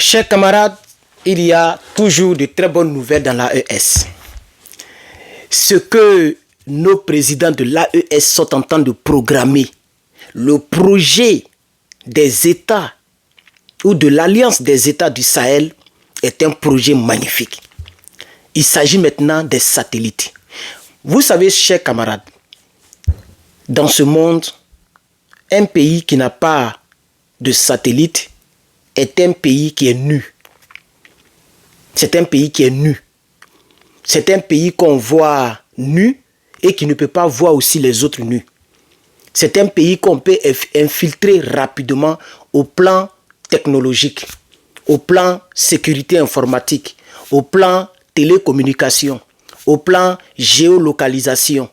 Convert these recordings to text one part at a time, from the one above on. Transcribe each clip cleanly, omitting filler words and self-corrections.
Chers camarades, il y a toujours de très bonnes nouvelles dans l'AES. Ce que nos présidents de l'AES sont en train de programmer, le projet des États ou de l'Alliance des États du Sahel est un projet magnifique. Il s'agit maintenant des satellites. Vous savez, chers camarades, dans ce monde, un pays qui n'a pas de satellite est un pays qui est nu. C'est un pays qui est nu. C'est un pays qu'on voit nu et qui ne peut pas voir aussi les autres nus. C'est un pays qu'on peut infiltrer rapidement au plan technologique, au plan sécurité informatique, au plan télécommunication, au plan géolocalisation,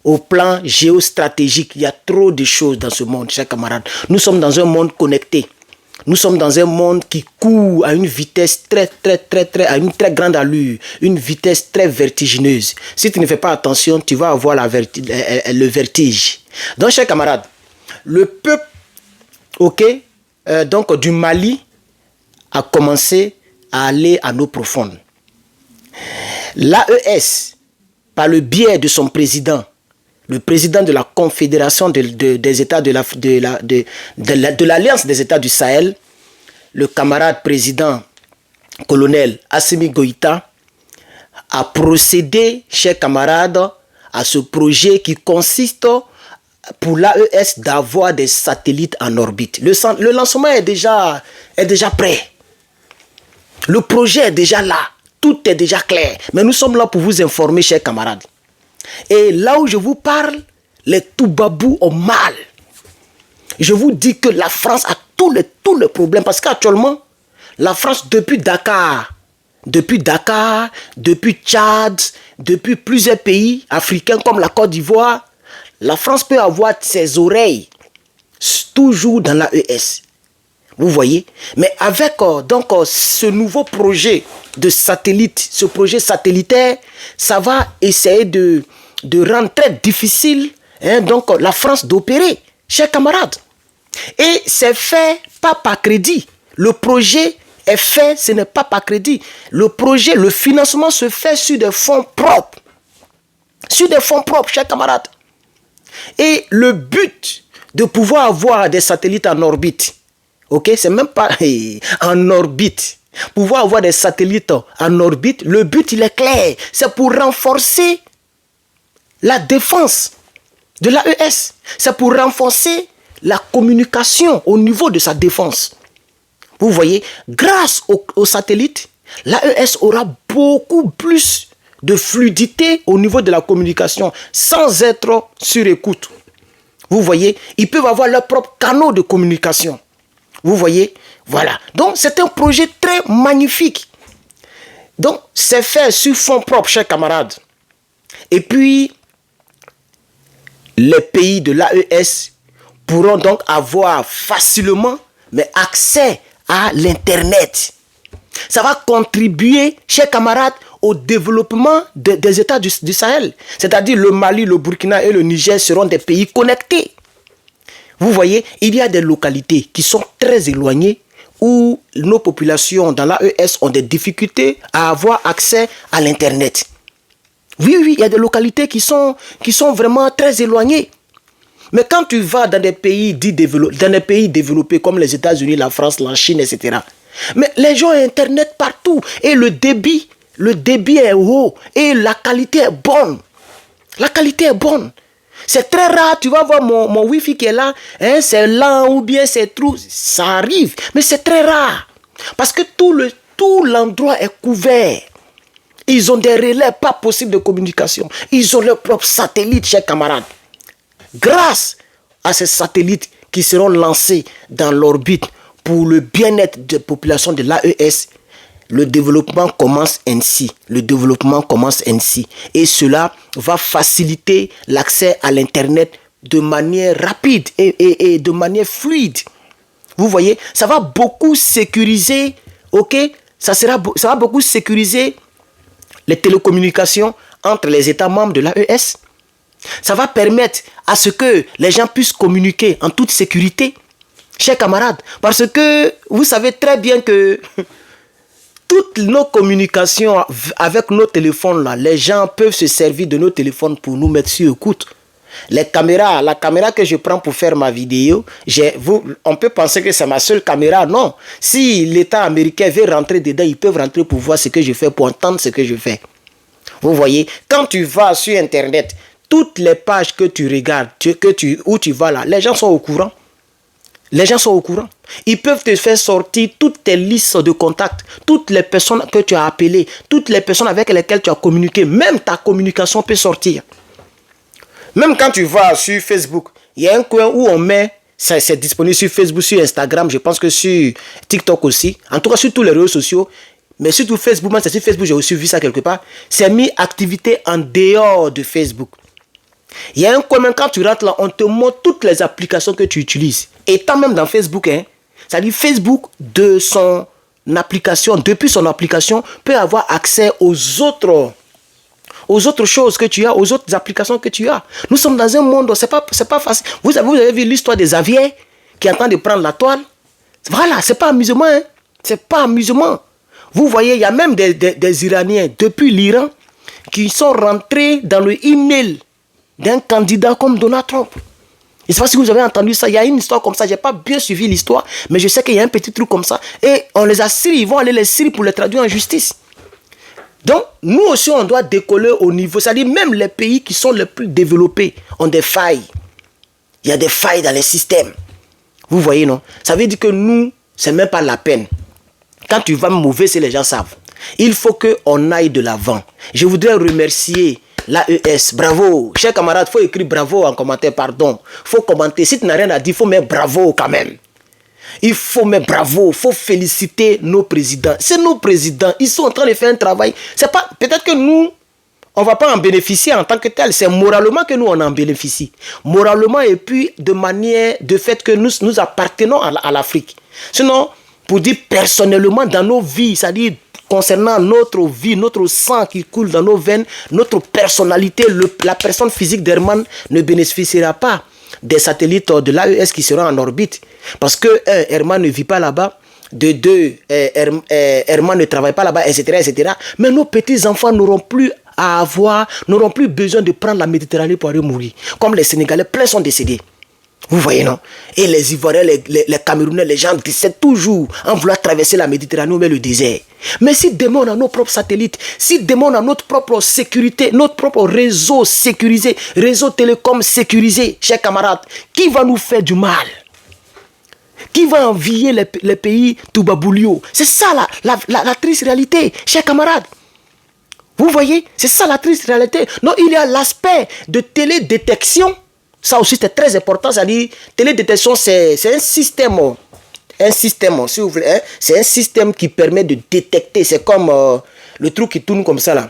au plan géostratégique. Il y a trop de choses dans ce monde, chers camarades. Nous sommes dans un monde connecté. Nous sommes dans un monde qui court à une vitesse à une très grande allure, une vitesse très vertigineuse. Si tu ne fais pas attention, tu vas avoir le vertige. Donc, chers camarades, le peuple donc, du Mali a commencé à aller à l'eau profonde. L'AES, par le biais de son président, le président de la Confédération des États de l'Alliance des États du Sahel, le camarade président colonel Assimi Goïta, a procédé, chers camarades, à ce projet qui consiste pour l'AES d'avoir des satellites en orbite. Le lancement est déjà prêt. Le projet est déjà là. Tout est déjà clair. Mais nous sommes là pour vous informer, chers camarades. Et là où je vous parle, les Toubabous ont mal. Je vous dis que la France a tous les problèmes. Parce qu'actuellement, la France, depuis Dakar, depuis Tchad, depuis plusieurs pays africains comme la Côte d'Ivoire, la France peut avoir ses oreilles toujours dans l'AES. Vous voyez? Mais avec ce nouveau projet de satellite, ce projet satellitaire, ça va essayer de rendre très difficile la France d'opérer, chers camarades. Et c'est fait pas par crédit. Le projet est fait, ce n'est pas par crédit. Le projet, le financement se fait sur des fonds propres. Sur des fonds propres, chers camarades. Et le but de pouvoir avoir des satellites en orbite, c'est même pas en orbite. Pouvoir avoir des satellites en orbite, le but il est clair. C'est pour renforcer la défense de l'AES. C'est pour renforcer la communication au niveau de sa défense. Vous voyez, grâce aux satellites, l'AES aura beaucoup plus de fluidité au niveau de la communication sans être sur écoute. Vous voyez, ils peuvent avoir leur propre canal de communication. Vous voyez, voilà. Donc, c'est un projet très magnifique. Donc, c'est fait sur fonds propres, chers camarades. Et puis, les pays de l'AES pourront donc avoir facilement accès à l'Internet. Ça va contribuer, chers camarades, au développement des États du Sahel. C'est-à-dire le Mali, le Burkina et le Niger seront des pays connectés. Vous voyez, il y a des localités qui sont très éloignées où nos populations dans l'AES ont des difficultés à avoir accès à l'Internet. Oui, il y a des localités qui sont vraiment très éloignées. Mais quand tu vas dans des pays développés comme les États-Unis, la France, la Chine, etc., mais les gens ont Internet partout et le débit est haut et la qualité est bonne. La qualité est bonne. C'est très rare, tu vas voir mon Wi-Fi qui est là, c'est lent ou bien c'est trou. Ça arrive, mais c'est très rare. Parce que tout l'endroit est couvert. Ils ont des relais pas possibles de communication. Ils ont leur propre satellite, chers camarades. Grâce à ces satellites qui seront lancés dans l'orbite pour le bien-être des populations de l'AES, le développement commence ainsi. Et cela va faciliter l'accès à l'Internet de manière rapide et de manière fluide. Vous voyez, ça va beaucoup sécuriser, ça va beaucoup sécuriser les télécommunications entre les États membres de l'AES. Ça va permettre à ce que les gens puissent communiquer en toute sécurité. chers camarades. Parce que vous savez très bien que toutes nos communications avec nos téléphones, là, les gens peuvent se servir de nos téléphones pour nous mettre sur écoute. Les caméras, la caméra que je prends pour faire ma vidéo, on peut penser que c'est ma seule caméra. Non. Si l'État américain veut rentrer dedans, ils peuvent rentrer pour voir ce que je fais, pour entendre ce que je fais. Vous voyez, quand tu vas sur Internet, toutes les pages que tu regardes, où tu vas là, les gens sont au courant. Les gens sont au courant. Ils peuvent te faire sortir toutes tes listes de contacts, toutes les personnes que tu as appelées, toutes les personnes avec lesquelles tu as communiqué. Même ta communication peut sortir. Même quand tu vas sur Facebook, il y a un coin où on met, c'est disponible sur Facebook, sur Instagram, je pense que sur TikTok aussi, en tout cas sur tous les réseaux sociaux, mais surtout Facebook, c'est sur Facebook, j'ai aussi vu ça quelque part, c'est mis activité en dehors de Facebook. Il y a un coin, même quand tu rentres là, on te montre toutes les applications que tu utilises. Étant même dans Facebook, c'est-à-dire Facebook, depuis son application, peut avoir accès aux autres choses que tu as, aux autres applications que tu as. Nous sommes dans un monde, c'est pas facile. Vous avez vu l'histoire des avions qui est en train de prendre la toile. Voilà, c'est pas amusement. C'est pas amusement. Vous voyez, il y a même des Iraniens depuis l'Iran qui sont rentrés dans le email d'un candidat comme Donald Trump. Je ne sais pas si vous avez entendu ça. Il y a une histoire comme ça. Je n'ai pas bien suivi l'histoire, mais je sais qu'il y a un petit truc comme ça. Et on les a scellés. Ils vont aller les scellés pour les traduire en justice. Donc, nous aussi, on doit décoller au niveau. C'est-à-dire, même les pays qui sont les plus développés ont des failles. Il y a des failles dans les systèmes. Vous voyez, non? Ça veut dire que nous, ce n'est même pas la peine. Quand tu vas mauvais, c'est les gens savent. Il faut qu'on aille de l'avant. Je voudrais remercier l'AES. Bravo. Chers camarades, il faut écrire bravo en commentaire, pardon. Il faut commenter. Si tu n'as rien à dire, il faut mettre bravo quand même. Il faut mettre bravo, il faut féliciter nos présidents. C'est nos présidents, ils sont en train de faire un travail. C'est pas, peut-être que nous, on ne va pas en bénéficier en tant que tel. C'est moralement que nous, on en bénéficie. Moralement et puis de fait que nous appartenons à l'Afrique. Sinon, pour dire personnellement dans nos vies, c'est-à-dire concernant notre vie, notre sang qui coule dans nos veines, notre personnalité, la personne physique d'Herman ne bénéficiera pas des satellites de l'AES qui seront en orbite. Parce que, Herman ne vit pas là-bas. De deux, Herman ne travaille pas là-bas, etc., etc. Mais nos petits-enfants n'auront plus besoin de prendre la Méditerranée pour aller mourir. Comme les Sénégalais, plein sont décédés. Vous voyez, non? Et les Ivoiriens, les Camerounais, les gens décèdent toujours en voulant traverser la Méditerranée ou même le désert. Mais si demain on a nos propres satellites, si demain on a notre propre sécurité, notre propre réseau sécurisé, réseau télécom sécurisé, chers camarades, qui va nous faire du mal? Qui va envier les pays Toubaboulio? C'est ça la triste réalité, chers camarades. Vous voyez, c'est ça la triste réalité. Non, il y a l'aspect de télédétection. Ça aussi, c'est très important. C'est-à-dire, télédétection, c'est un système. Si vous voulez. Hein, c'est un système qui permet de détecter. C'est comme le truc qui tourne comme ça, là.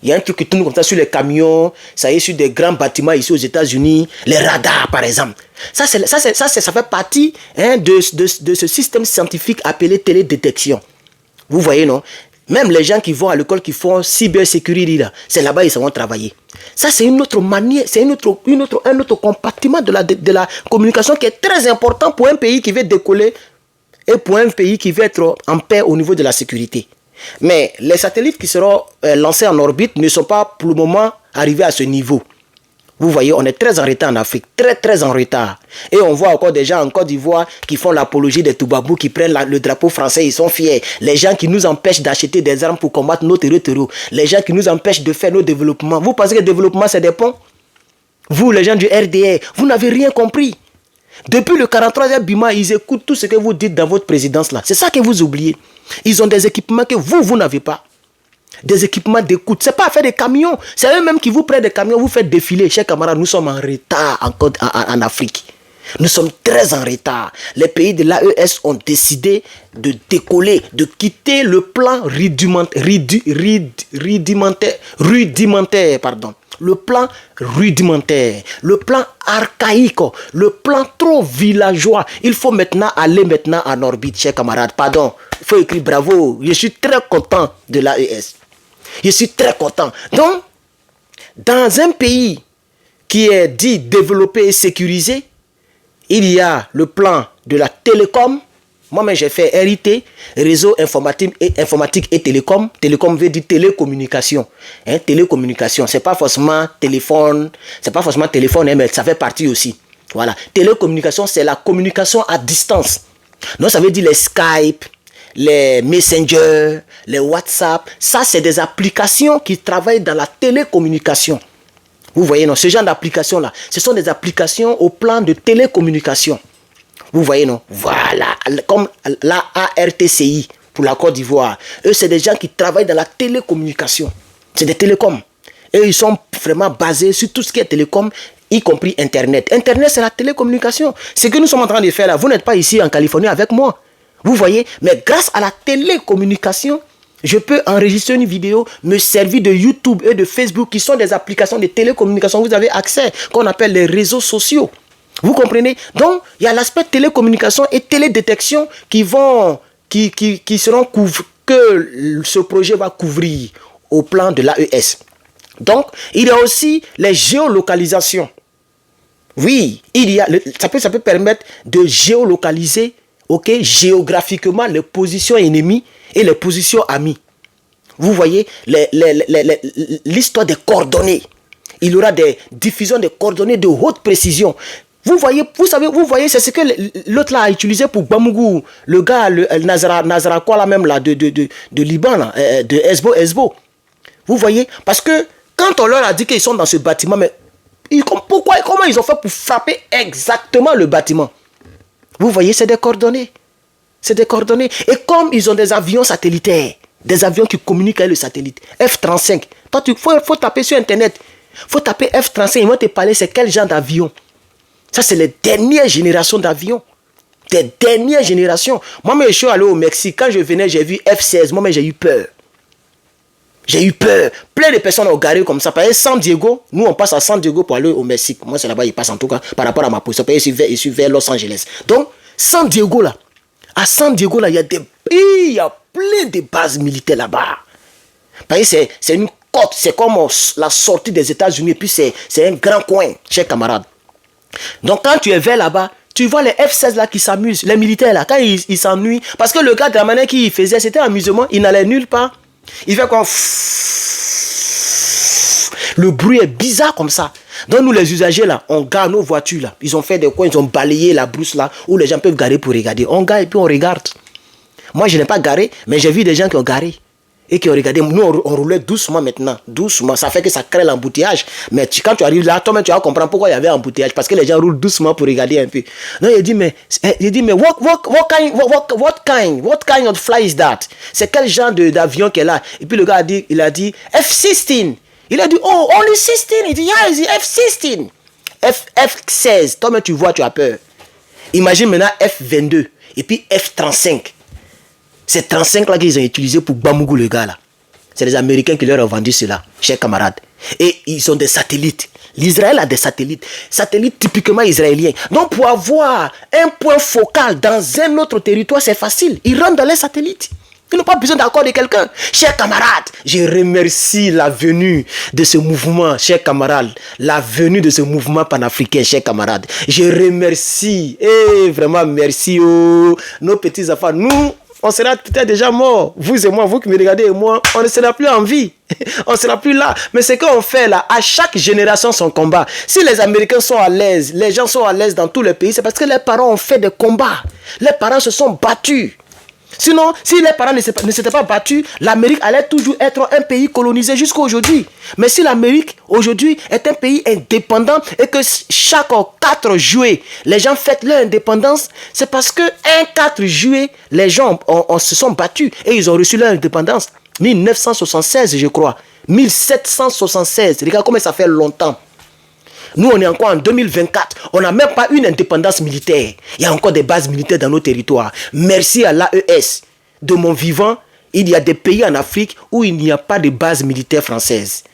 Il y a un truc qui tourne comme ça sur les camions. Ça y est, sur des grands bâtiments ici aux États-Unis. Les radars, par exemple. Ça fait partie de ce système scientifique appelé télédétection. Vous voyez, non? Même les gens qui vont à l'école, qui font cybersécurité, c'est là-bas ils vont travailler. Ça, c'est une autre manière, c'est un autre compartiment de la communication qui est très important pour un pays qui veut décoller et pour un pays qui veut être en paix au niveau de la sécurité. Mais les satellites qui seront lancés en orbite ne sont pas pour le moment arrivés à ce niveau. Vous voyez, on est très en retard en Afrique, très très en retard. Et on voit encore des gens en Côte d'Ivoire qui font l'apologie des Toubabous, qui prennent le drapeau français, ils sont fiers. Les gens qui nous empêchent d'acheter des armes pour combattre nos terreurs. Les gens qui nous empêchent de faire nos développements. Vous pensez que le développement c'est des ponts? Vous, les gens du RDR, vous n'avez rien compris. Depuis le 43e Bima, ils écoutent tout ce que vous dites dans votre présidence là. C'est ça que vous oubliez. Ils ont des équipements que vous n'avez pas. Des équipements d'écoute. Ce n'est pas à faire des camions. C'est eux-mêmes qui vous prennent des camions, vous faites défiler. Chers camarades, nous sommes en retard en Afrique. Nous sommes très en retard. Les pays de l'AES ont décidé de décoller, de quitter le plan rudimentaire. Le plan rudimentaire, le plan archaïque, le plan trop villageois. Il faut maintenant aller en orbite, chers camarades. Pardon, il faut écrire bravo. Je suis très content de l'AES. Je suis très content. Donc, dans un pays qui est dit développé et sécurisé, il y a le plan de la télécom. Moi-même, j'ai fait RIT, réseau informatique et télécom. Télécom veut dire télécommunication. Hein, télécommunication, c'est pas forcément téléphone, mais ça fait partie aussi. Voilà. Télécommunication, c'est la communication à distance. Donc, ça veut dire les Skype, les Messenger, les WhatsApp. Ça, c'est des applications qui travaillent dans la télécommunication. Vous voyez, non, ce genre d'applications-là, ce sont des applications au plan de télécommunication. Vous voyez, non? Voilà, comme la ARTCI pour la Côte d'Ivoire. Eux, c'est des gens qui travaillent dans la télécommunication. C'est des télécoms. Et ils sont vraiment basés sur tout ce qui est télécom, y compris Internet. Internet, c'est la télécommunication. Ce que nous sommes en train de faire là, vous n'êtes pas ici en Californie avec moi. Vous voyez? Mais grâce à la télécommunication, je peux enregistrer une vidéo, me servir de YouTube et de Facebook, qui sont des applications de télécommunication. Vous avez accès, qu'on appelle les réseaux sociaux. Vous comprenez? Donc, il y a l'aspect télécommunication et télédétection qui seront que ce projet va couvrir au plan de l'AES. Donc, il y a aussi les géolocalisations. Oui, ça peut permettre de géolocaliser, géographiquement les positions ennemies et les positions amies. Vous voyez l'histoire des coordonnées. Il y aura des diffusions de coordonnées de haute précision. Vous voyez, c'est ce que l'autre là a utilisé pour Bamugou, le gars, le Nazara quoi là même là, de Liban, là, de Esbo. Vous voyez, parce que quand on leur a dit qu'ils sont dans ce bâtiment, mais comment ils ont fait pour frapper exactement le bâtiment? Vous voyez, c'est des coordonnées. C'est des coordonnées. Et comme ils ont des avions satellitaires, des avions qui communiquent avec le satellite, F-35, toi, il faut taper sur Internet. Il faut taper F-35, ils vont te parler, c'est quel genre d'avion. Ça, c'est les dernières générations d'avions. Des dernières générations. Moi, je suis allé au Mexique. Quand je venais, j'ai vu F-16. Moi, j'ai eu peur. J'ai eu peur. Plein de personnes ont garé comme ça. Par exemple, San Diego, nous, on passe à San Diego pour aller au Mexique. Moi, c'est là-bas, ils passent en tout cas par rapport à ma position. Je suis vers Los Angeles. Donc, San Diego, là. À San Diego, là, il y a plein de bases militaires là-bas. Par exemple, c'est une côte. C'est comme la sortie des États-Unis. Et puis, c'est un grand coin, chers camarades. Donc, quand tu es vers là-bas, tu vois les F-16 là qui s'amusent, les militaires là, quand ils s'ennuient, parce que le gars de la manière qu'il faisait, c'était amusement, il n'allait nulle part. Il fait comme... Le bruit est bizarre comme ça. Donc, nous, les usagers là, on gare nos voitures là. Ils ont fait des coins, ils ont balayé la brousse là, où les gens peuvent garer pour regarder. On gare et puis on regarde. Moi, je n'ai pas garé, mais j'ai vu des gens qui ont garé. Et qui ont regardé, nous on roulait doucement maintenant, doucement, ça fait que ça crée l'embouteillage. Mais quand tu arrives là, toi-même tu vas comprendre pourquoi il y avait embouteillage, parce que les gens roulent doucement pour regarder un peu. Non, il dit mais what kind of fly is that? C'est quel genre d'avion qu'elle a? Et puis le gars il a dit F-16. Il a dit oh only 16. Il dit yeah, it's F-16. F-16. Toi-même tu vois, tu as peur. Imagine maintenant F-22 et puis F-35. C'est 35 là qu'ils ont utilisé pour Bamugou le gars là. C'est les Américains qui leur ont vendu cela, chers camarades. Et ils ont des satellites. L'Israël a des satellites. Satellites typiquement israéliens. Donc pour avoir un point focal dans un autre territoire, c'est facile. Ils rentrent dans les satellites. Ils n'ont pas besoin d'accord de quelqu'un. Chers camarades, je remercie la venue de ce mouvement, chers camarades. La venue de ce mouvement panafricain, chers camarades. Je remercie. Et vraiment merci nos petits enfants. Nous, on sera peut-être déjà morts. Vous et moi, vous qui me regardez et moi, on ne sera plus en vie. On ne sera plus là. Mais ce qu'on fait là, à chaque génération son combat. Si les Américains sont à l'aise, les gens sont à l'aise dans tous les pays, c'est parce que les parents ont fait des combats. Les parents se sont battus. Sinon, si les parents ne s'étaient pas battus, l'Amérique allait toujours être un pays colonisé jusqu'à aujourd'hui. Mais si l'Amérique, aujourd'hui, est un pays indépendant et que chaque 4 juillet, les gens fêtent leur indépendance, c'est parce que un 4 juillet, les gens se sont battus et ils ont reçu leur indépendance. 1976, je crois. 1776. Regarde comment ça fait longtemps. Nous, on est encore en 2024. On n'a même pas une indépendance militaire. Il y a encore des bases militaires dans nos territoires. Merci à l'AES. De mon vivant, il y a des pays en Afrique où il n'y a pas de base militaire française.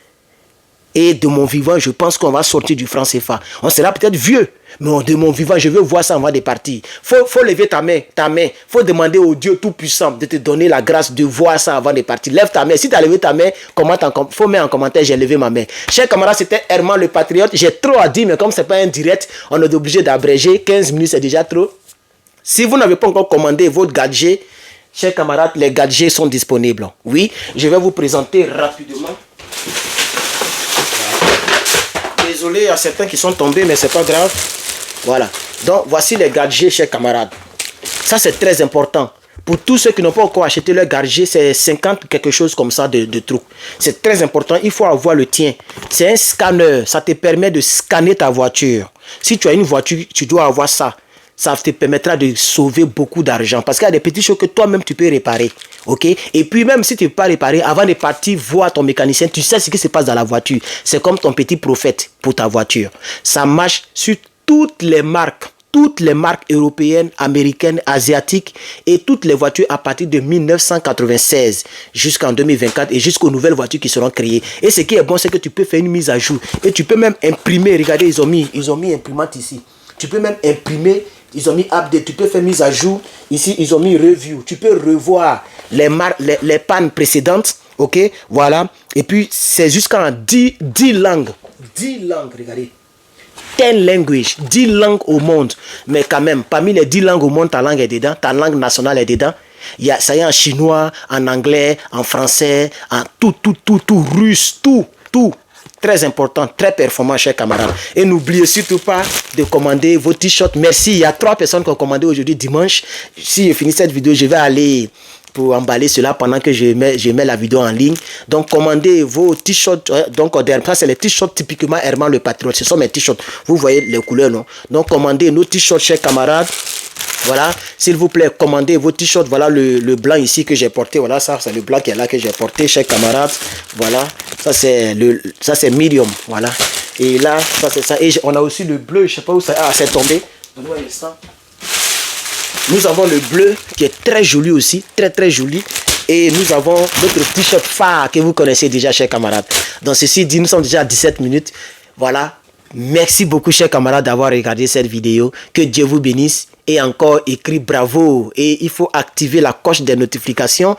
Et de mon vivant, je pense qu'on va sortir du franc CFA. On sera peut-être vieux, mais de mon vivant, je veux voir ça avant de partir. Faut lever ta main. Faut demander au Dieu Tout-Puissant de te donner la grâce de voir ça avant de partir. Lève ta main. Si tu as levé ta main, faut mettre en commentaire, j'ai levé ma main. Chers camarades, c'était Herman le Patriote. J'ai trop à dire, mais comme ce n'est pas un direct, on est obligé d'abréger. 15 minutes, c'est déjà trop. Si vous n'avez pas encore commandé votre gadget, chers camarades, les gadgets sont disponibles. Oui, je vais vous présenter rapidement. Désolé, il y a certains qui sont tombés, mais c'est pas grave. Voilà. Donc, voici les gadgets, chers camarades. Ça, c'est très important. Pour tous ceux qui n'ont pas encore acheté leur gadget, c'est 50 quelque chose comme ça de trucs. C'est très important. Il faut avoir le tien. C'est un scanner. Ça te permet de scanner ta voiture. Si tu as une voiture, tu dois avoir ça. Ça te permettra de sauver beaucoup d'argent. Parce qu'il y a des petites choses que toi-même, tu peux réparer. Ok? Et puis, même si tu ne peux pas réparer, avant de partir voir ton mécanicien, tu sais ce qui se passe dans la voiture. C'est comme ton petit prophète pour ta voiture. Ça marche sur toutes les marques. Toutes les marques européennes, américaines, asiatiques et toutes les voitures à partir de 1996 jusqu'en 2024 et jusqu'aux nouvelles voitures qui seront créées. Et ce qui est bon, c'est que tu peux faire une mise à jour. Et tu peux même imprimer. Regardez, ils ont mis imprimante ici. Tu peux même imprimer. Ils ont mis update. Tu peux faire mise à jour. Ici, ils ont mis review. Tu peux revoir les pannes précédentes. Ok, voilà. Et puis, c'est jusqu'en 10 langues. 10 langues, regardez. 10 languages, 10 langues au monde. Mais quand même, parmi les 10 langues au monde, ta langue est dedans, ta langue nationale est dedans. Ça y est en chinois, en anglais, en français, en tout, russe, tout. Très important, très performant, chers camarades. Et n'oubliez surtout pas de commander vos t-shirts. Merci, il y a 3 personnes qui ont commandé aujourd'hui dimanche. Si je finis cette vidéo, je vais aller pour emballer cela pendant que je mets la vidéo en ligne. Donc, commandez vos t-shirts. Donc, ça, c'est les t-shirts typiquement Herman le Patriote. Ce sont mes t-shirts. Vous voyez les couleurs, non? Donc, commandez nos t-shirts, chers camarades. Voilà, s'il vous plaît, commandez vos t-shirts. Voilà le blanc ici que j'ai porté. Voilà, ça, c'est le blanc qui est là que j'ai porté, chers camarades. Voilà, ça, c'est medium. Voilà. Et là, ça, c'est ça. Et on a aussi le bleu. Je sais pas où ça. Ah, c'est tombé. Nous avons le bleu qui est très joli aussi, très joli. Et nous avons notre t-shirt phare que vous connaissez déjà, chers camarades. Donc ceci dit, nous sommes déjà à 17 minutes. Voilà. Merci beaucoup, chers camarades, d'avoir regardé cette vidéo. Que Dieu vous bénisse. Et encore, écrit bravo. Et il faut activer la cloche des notifications.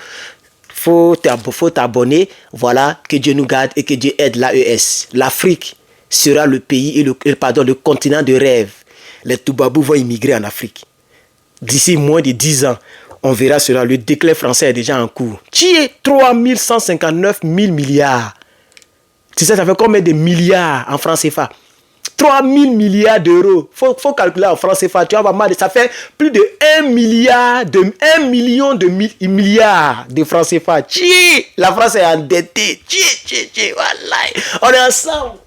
Faut t'abonner. Voilà. Que Dieu nous garde et que Dieu aide l'AES. L'Afrique sera le pays et le continent de rêve. Les Toubabous vont immigrer en Afrique. D'ici moins de 10 ans, on verra cela. Le déclin français est déjà en cours. Qui est 3159 000 milliards. Tu sais, ça fait combien de milliards en francs CFA? 3000 milliards d'euros. Faut calculer en francs CFA. Tu vois, ça fait plus de 1 million de milliards de francs CFA. La France est endettée. Voilà. On est ensemble.